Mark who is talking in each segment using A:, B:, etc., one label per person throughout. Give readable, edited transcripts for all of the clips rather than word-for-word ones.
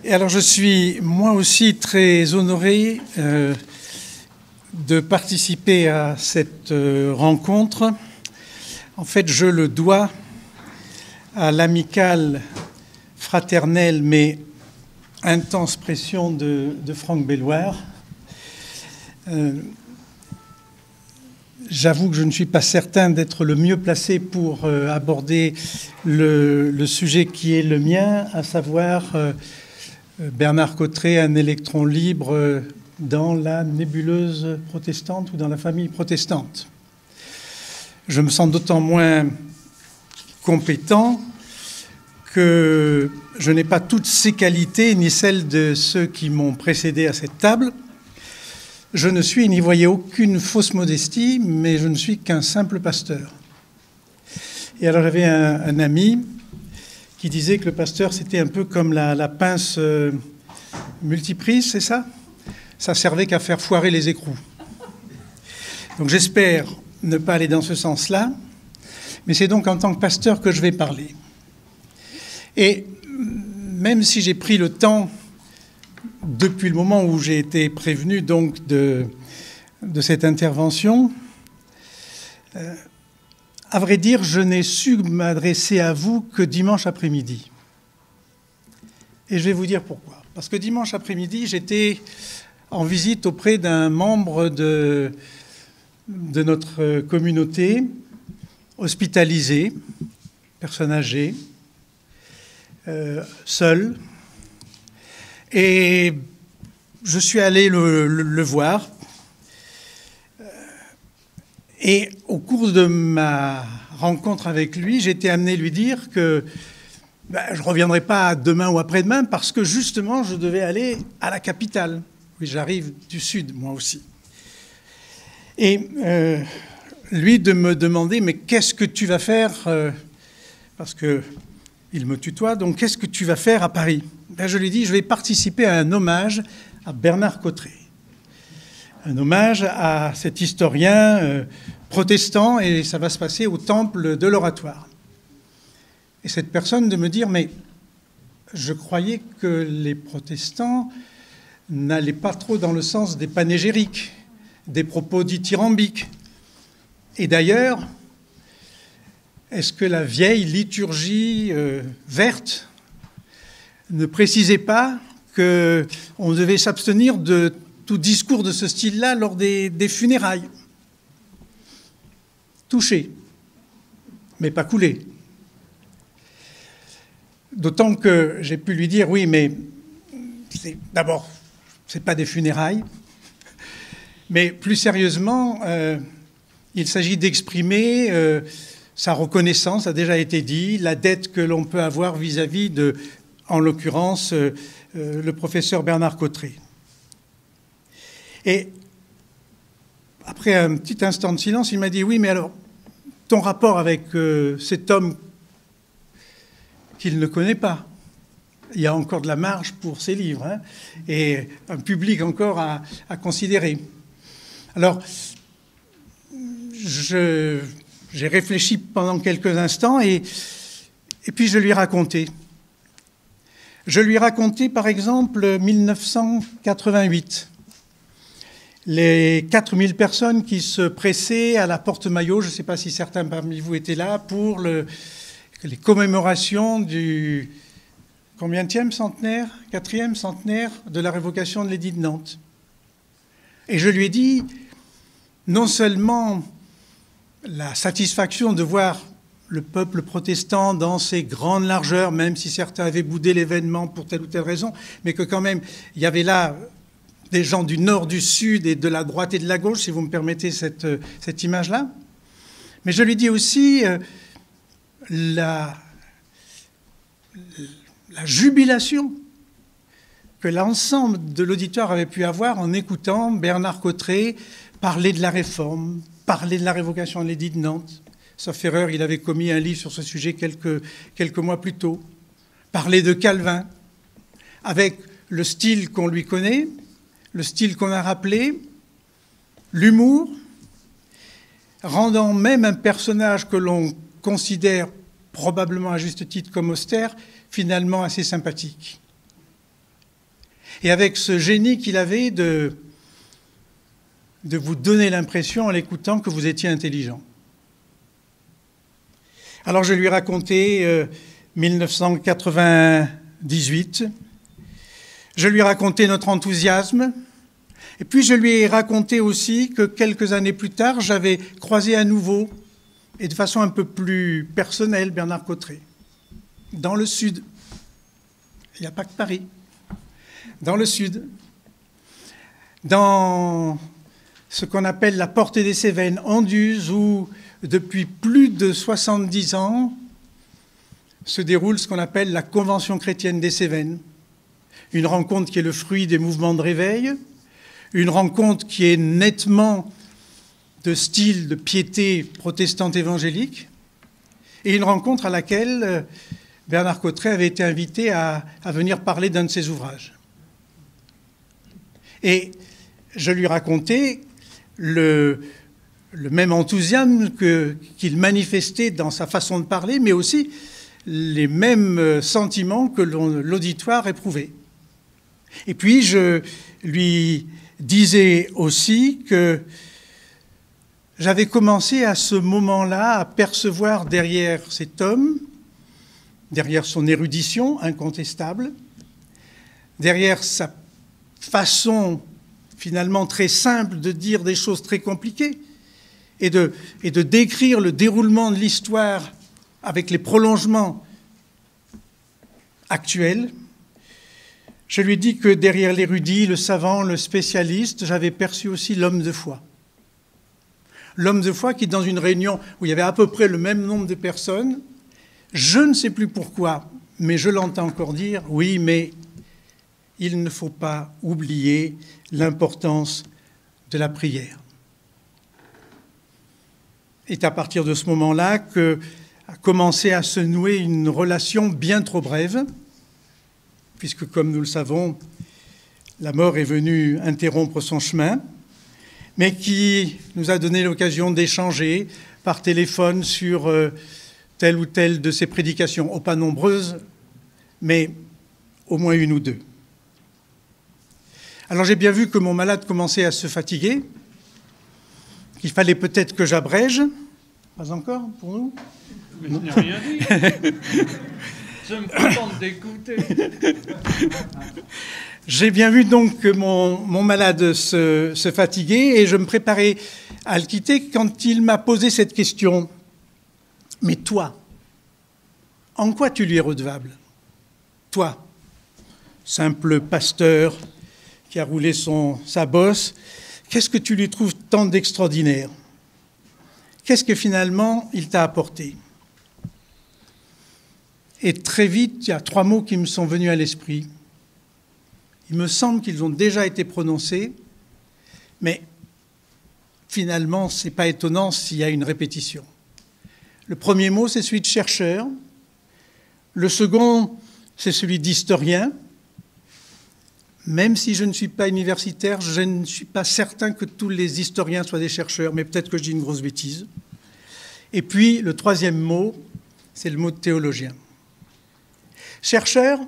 A: Et alors je suis moi aussi très honoré de participer à cette rencontre. En fait, je le dois à l'amicale, fraternelle mais intense pression de Franck Belloir. J'avoue que je ne suis pas certain d'être le mieux placé pour aborder le sujet qui est le mien, à savoir Bernard Cottret, un électron libre dans la nébuleuse protestante ou dans la famille protestante. Je me sens d'autant moins compétent que je n'ai pas toutes ces qualités, ni celles de ceux qui m'ont précédé à cette table. Je ne suis, n'y voyez aucune fausse modestie, mais je ne suis qu'un simple pasteur. Et alors j'avais un ami qui disait que le pasteur, c'était un peu comme la pince multiprise, c'est ça? Ça servait qu'à faire foirer les écrous. Donc j'espère ne pas aller dans ce sens-là, mais c'est donc en tant que pasteur que je vais parler. Et même si j'ai pris le temps, depuis le moment où j'ai été prévenu donc de cette intervention, à vrai dire, je n'ai su m'adresser à vous que dimanche après-midi. Et je vais vous dire pourquoi. Parce que dimanche après-midi, j'étais en visite auprès d'un membre de notre communauté, hospitalisé, personne âgée, seul. Et je suis allé le voir. Et au cours de ma rencontre avec lui, j'ai été amené à lui dire que je ne reviendrai pas demain ou après-demain parce que justement, je devais aller à la capitale. Oui, j'arrive du sud, moi aussi. Et lui de me demander, mais qu'est-ce que tu vas faire parce qu'il me tutoie, donc qu'est-ce que tu vas faire à Paris? Je lui ai dit, je vais participer à un hommage à Bernard Cottret. Un hommage à cet historien protestant, et ça va se passer au temple de l'Oratoire. Et cette personne de me dire, mais je croyais que les protestants n'allaient pas trop dans le sens des panégyriques, des propos dithyrambiques. Et d'ailleurs, est-ce que la vieille liturgie verte ne précisait pas qu'on devait s'abstenir de tout discours de ce style-là lors des funérailles? Touché, mais pas coulé. D'autant que j'ai pu lui dire, oui, mais d'abord, ce n'est pas des funérailles, mais plus sérieusement, il s'agit d'exprimer sa reconnaissance, ça a déjà été dit, la dette que l'on peut avoir vis-à-vis de, en l'occurrence, le professeur Bernard Cottret. Et après un petit instant de silence, il m'a dit, oui, mais alors, ton rapport avec cet homme qu'il ne connaît pas, il y a encore de la marge pour ses livres, hein, et un public encore à considérer. Alors, j'ai réfléchi pendant quelques instants et puis je lui ai raconté. Je lui ai raconté, par exemple, 1988. Les 4000 personnes qui se pressaient à la Porte Maillot, je ne sais pas si certains parmi vous étaient là, pour les commémorations du combienième centenaire, 4e centenaire de la révocation de l'édit de Nantes. Et je lui ai dit, non seulement la satisfaction de voir le peuple protestant dans ses grandes largeurs, même si certains avaient boudé l'événement pour telle ou telle raison, mais que quand même, il y avait là des gens du nord, du sud et de la droite et de la gauche, si vous me permettez cette image-là. Mais je lui dis aussi la jubilation que l'ensemble de l'auditoire avait pu avoir en écoutant Bernard Cottret parler de la réforme, parler de la révocation de l'édit de Nantes. Sauf erreur, il avait commis un livre sur ce sujet quelques mois plus tôt. Parler de Calvin, avec le style qu'on lui connaît, le style qu'on a rappelé, l'humour, rendant même un personnage que l'on considère probablement à juste titre comme austère, finalement assez sympathique. et avec ce génie qu'il avait de vous donner l'impression, en l'écoutant, que vous étiez intelligent. Alors je lui ai raconté 1998, je lui ai raconté notre enthousiasme, et puis je lui ai raconté aussi que quelques années plus tard, j'avais croisé à nouveau, et de façon un peu plus personnelle, Bernard Cottret, dans le Sud. Il n'y a pas que Paris. Dans le Sud. Dans ce qu'on appelle la Porte des Cévennes, Anduze, où depuis plus de 70 ans se déroule ce qu'on appelle la Convention chrétienne des Cévennes. Une rencontre qui est le fruit des mouvements de réveil, une rencontre qui est nettement de style de piété protestante évangélique, et une rencontre à laquelle Bernard Cottret avait été invité à venir parler d'un de ses ouvrages. Et je lui racontais le même enthousiasme qu'il manifestait dans sa façon de parler, mais aussi les mêmes sentiments que l'auditoire éprouvait. Et puis je lui disais aussi que j'avais commencé à ce moment-là à percevoir derrière cet homme, derrière son érudition incontestable, derrière sa façon finalement très simple de dire des choses très compliquées et de décrire le déroulement de l'histoire avec les prolongements actuels, je lui dis que derrière l'érudit, le savant, le spécialiste, j'avais perçu aussi l'homme de foi. L'homme de foi qui, dans une réunion où il y avait à peu près le même nombre de personnes, je ne sais plus pourquoi, mais je l'entends encore dire, oui, mais il ne faut pas oublier l'importance de la prière. C'est à partir de ce moment-là qu'a commencé à se nouer une relation bien trop brève, puisque, comme nous le savons, la mort est venue interrompre son chemin, mais qui nous a donné l'occasion d'échanger par téléphone sur telle ou telle de ses prédications, pas nombreuses, mais au moins une ou deux. Alors j'ai bien vu que mon malade commençait à se fatiguer, qu'il fallait peut-être que j'abrège. Pas encore pour nous?
B: Mais je n'ai rien dit. Je me contente d'écouter.
A: J'ai bien vu donc que mon malade se fatiguait et je me préparais à le quitter quand il m'a posé cette question. Mais toi, en quoi tu lui es redevable? Toi, simple pasteur qui a roulé sa bosse, qu'est-ce que tu lui trouves tant d'extraordinaire? Qu'est-ce que finalement il t'a apporté? Et très vite, il y a 3 mots qui me sont venus à l'esprit. Il me semble qu'ils ont déjà été prononcés, mais finalement, ce n'est pas étonnant s'il y a une répétition. Le premier mot, c'est celui de chercheur. Le second, c'est celui d'historien. Même si je ne suis pas universitaire, je ne suis pas certain que tous les historiens soient des chercheurs, mais peut-être que je dis une grosse bêtise. Et puis, le troisième mot, c'est le mot de théologien. Chercheur,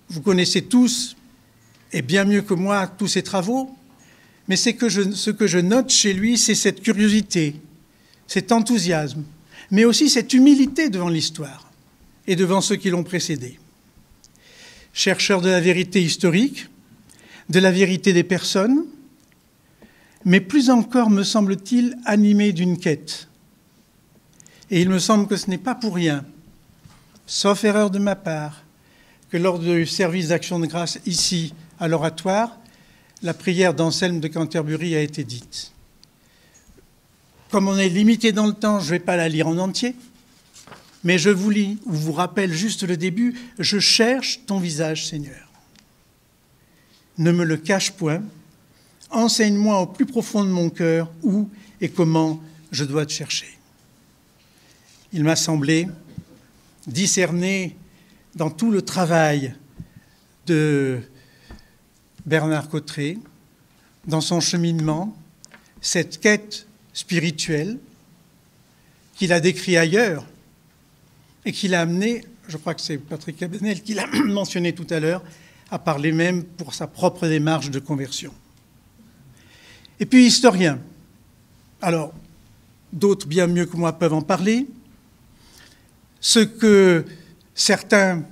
A: vous connaissez tous, et bien mieux que moi, tous ses travaux, mais ce que je note chez lui, c'est cette curiosité, cet enthousiasme, mais aussi cette humilité devant l'histoire et devant ceux qui l'ont précédé. Chercheur de la vérité historique, de la vérité des personnes, mais plus encore, me semble-t-il, animé d'une quête. Et il me semble que ce n'est pas pour rien, sauf erreur de ma part, que lors du service d'action de grâce ici, à l'oratoire, la prière d'Anselme de Canterbury a été dite. Comme on est limité dans le temps, je ne vais pas la lire en entier, mais je vous lis, ou vous rappelle juste le début, « Je cherche ton visage, Seigneur. Ne me le cache point, enseigne-moi au plus profond de mon cœur où et comment je dois te chercher. » Il m'a semblé discerner dans tout le travail de Bernard Cottret, dans son cheminement, cette quête spirituelle qu'il a décrit ailleurs et qu'il a amené, je crois que c'est Patrick Cabanel qui l'a mentionné tout à l'heure, à parler même pour sa propre démarche de conversion. Et puis historien. Alors, d'autres bien mieux que moi peuvent en parler. Ce que certains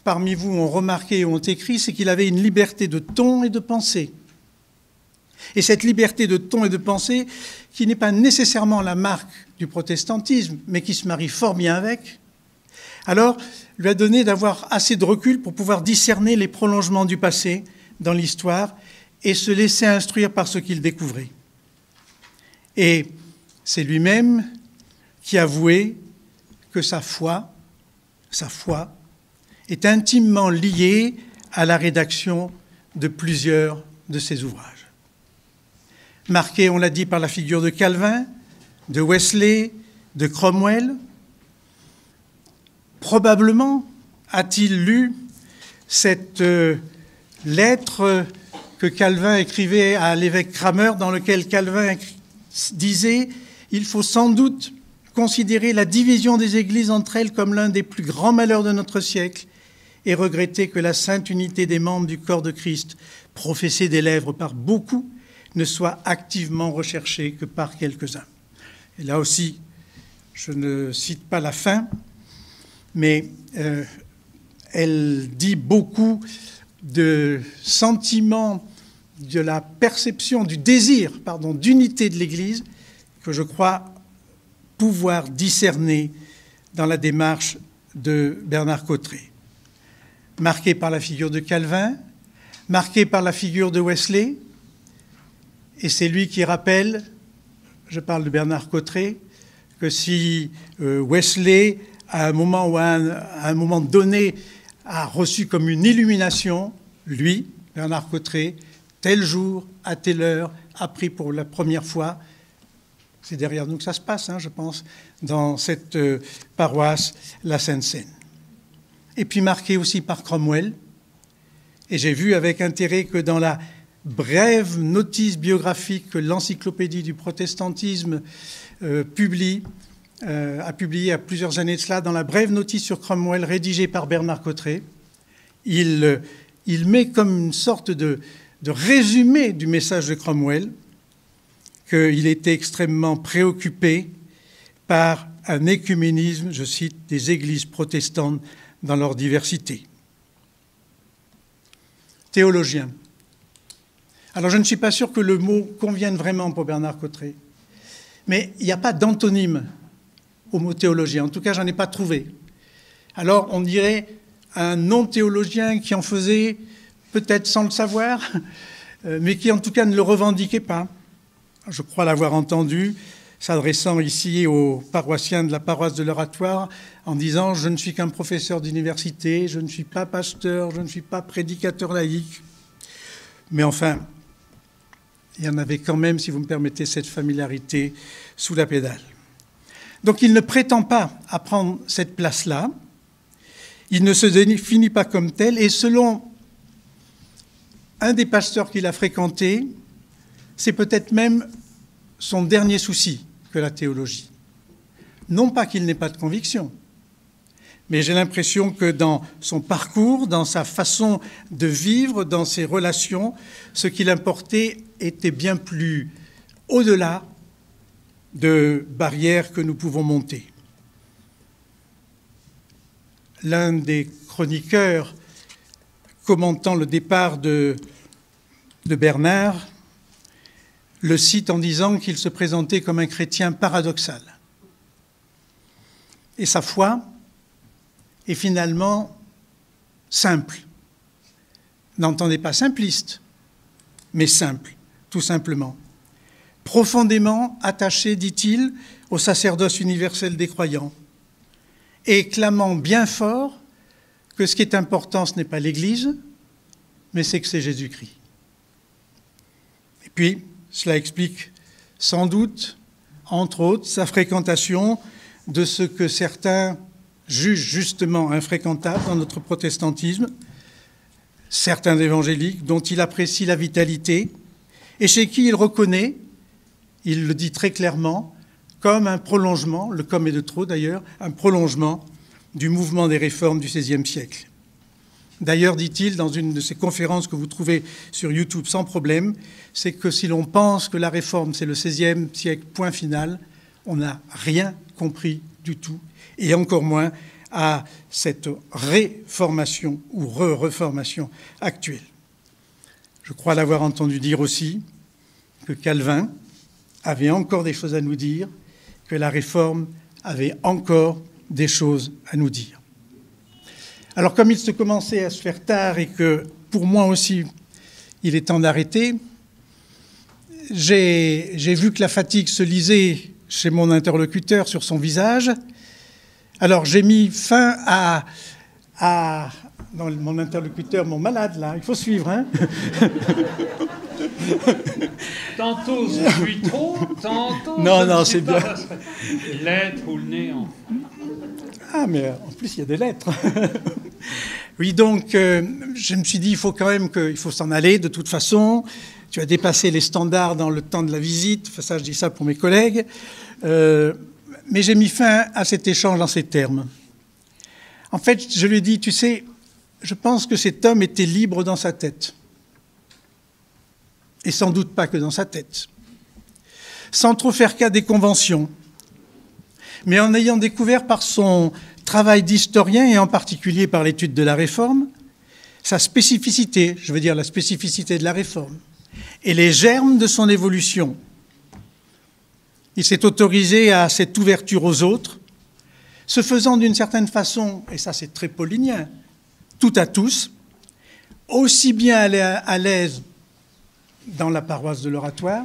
A: parmi vous ont remarqué et ont écrit, c'est qu'il avait une liberté de ton et de pensée. Et cette liberté de ton et de pensée, qui n'est pas nécessairement la marque du protestantisme, mais qui se marie fort bien avec, alors lui a donné d'avoir assez de recul pour pouvoir discerner les prolongements du passé dans l'histoire et se laisser instruire par ce qu'il découvrait. Et c'est lui-même qui avouait que sa foi est intimement liée à la rédaction de plusieurs de ses ouvrages. Marqué, on l'a dit, par la figure de Calvin, de Wesley, de Cromwell. Probablement a-t-il lu cette lettre que Calvin écrivait à l'évêque Cranmer, dans lequel Calvin disait « Il faut sans doute considérer la division des églises entre elles comme l'un des plus grands malheurs de notre siècle et regretter que la sainte unité des membres du corps de Christ, professée des lèvres par beaucoup, ne soit activement recherchée que par quelques-uns. » Et là aussi, je ne cite pas la fin, mais elle dit beaucoup de sentiments, de la perception, du désir, d'unité de l'Église, que je crois pouvoir discerner dans la démarche de Bernard Cotteret. Marqué par la figure de Calvin, marqué par la figure de Wesley, et c'est lui qui rappelle, je parle de Bernard Cotteret, que si Wesley, à un moment donné, a reçu comme une illumination, lui, Bernard Cotteret, tel jour, à telle heure, a pris pour la première fois, c'est derrière nous que ça se passe, je pense, dans cette paroisse, la Sainte-Seine. Et puis marqué aussi par Cromwell, et j'ai vu avec intérêt que dans la brève notice biographique que l'Encyclopédie du protestantisme a publié à plusieurs années de cela, dans la brève notice sur Cromwell rédigée par Bernard Cotteret, il met comme une sorte de résumé du message de Cromwell qu'il était extrêmement préoccupé par un écuménisme, je cite, des églises protestantes dans leur diversité. Théologien. Alors je ne suis pas sûr que le mot convienne vraiment pour Bernard Cotteret, mais il n'y a pas d'antonyme au mot théologien. En tout cas, j'en ai pas trouvé. Alors on dirait un non-théologien qui en faisait, peut-être sans le savoir, mais qui en tout cas ne le revendiquait pas. Je crois l'avoir entendu s'adressant ici aux paroissiens de la paroisse de l'Oratoire en disant « Je ne suis qu'un professeur d'université, je ne suis pas pasteur, je ne suis pas prédicateur laïque. » Mais enfin, il y en avait quand même, si vous me permettez, cette familiarité sous la pédale. Donc il ne prétend pas à prendre cette place-là, il ne se définit pas comme tel, et selon un des pasteurs qu'il a fréquenté, c'est peut-être même son dernier souci que la théologie. Non pas qu'il n'ait pas de conviction, mais j'ai l'impression que dans son parcours, dans sa façon de vivre, dans ses relations, ce qui l'importait était bien plus au-delà de barrières que nous pouvons monter. L'un des chroniqueurs, commentant le départ de Bernard, le cite en disant qu'il se présentait comme un chrétien paradoxal. Et sa foi est finalement simple. N'entendez pas simpliste, mais simple, tout simplement. Profondément attaché, dit-il, au sacerdoce universel des croyants, et clamant bien fort que ce qui est important, ce n'est pas l'Église, mais c'est que c'est Jésus-Christ. Et puis, cela explique sans doute, entre autres, sa fréquentation de ce que certains jugent justement infréquentable dans notre protestantisme, certains évangéliques dont il apprécie la vitalité et chez qui il reconnaît, il le dit très clairement, comme un prolongement, le comme est de trop d'ailleurs, un prolongement du mouvement des réformes du XVIe siècle. D'ailleurs, dit-il dans une de ces conférences que vous trouvez sur YouTube sans problème, c'est que si l'on pense que la réforme, c'est le XVIe siècle, point final, on n'a rien compris du tout, et encore moins à cette réformation ou re-reformation actuelle. Je crois l'avoir entendu dire aussi que Calvin avait encore des choses à nous dire, que la réforme avait encore des choses à nous dire. Alors, comme il se commençait à se faire tard et que, pour moi aussi, il est temps d'arrêter, j'ai vu que la fatigue se lisait chez mon interlocuteur sur son visage. Alors, j'ai mis fin à non, mon interlocuteur, mon malade, là, il faut suivre, hein.
B: Tantôt je suis trop, tantôt
A: non,
B: je
A: c'est bien.
B: L'être ou le néant.
A: Ah, mais en plus, il y a des lettres. Oui, donc, je me suis dit, il faut quand même qu'il faut s'en aller, de toute façon. Tu as dépassé les standards dans le temps de la visite. Enfin, ça, je dis ça pour mes collègues. Mais j'ai mis fin à cet échange dans ces termes. En fait, je lui ai dit, tu sais, je pense que cet homme était libre dans sa tête. Et sans doute pas que dans sa tête. Sans trop faire cas des conventions. Mais en ayant découvert par son travail d'historien, et en particulier par l'étude de la Réforme, sa spécificité, je veux dire la spécificité de la Réforme, et les germes de son évolution. Il s'est autorisé à cette ouverture aux autres, se faisant d'une certaine façon, et ça c'est très paulinien, tout à tous, aussi bien à l'aise dans la paroisse de l'Oratoire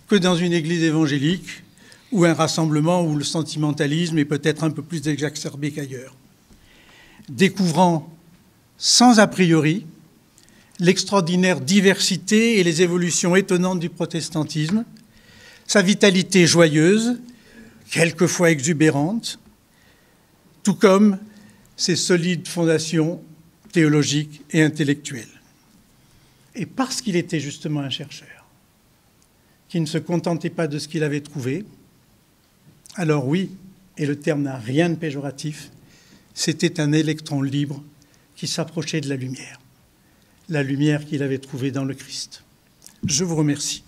A: que dans une église évangélique ou un rassemblement où le sentimentalisme est peut-être un peu plus exacerbé qu'ailleurs. Découvrant sans a priori l'extraordinaire diversité et les évolutions étonnantes du protestantisme, sa vitalité joyeuse, quelquefois exubérante, tout comme ses solides fondations théologiques et intellectuelles. Et parce qu'il était justement un chercheur, qui ne se contentait pas de ce qu'il avait trouvé, alors oui, et le terme n'a rien de péjoratif, c'était un électron libre qui s'approchait de la lumière qu'il avait trouvée dans le Christ. Je vous remercie.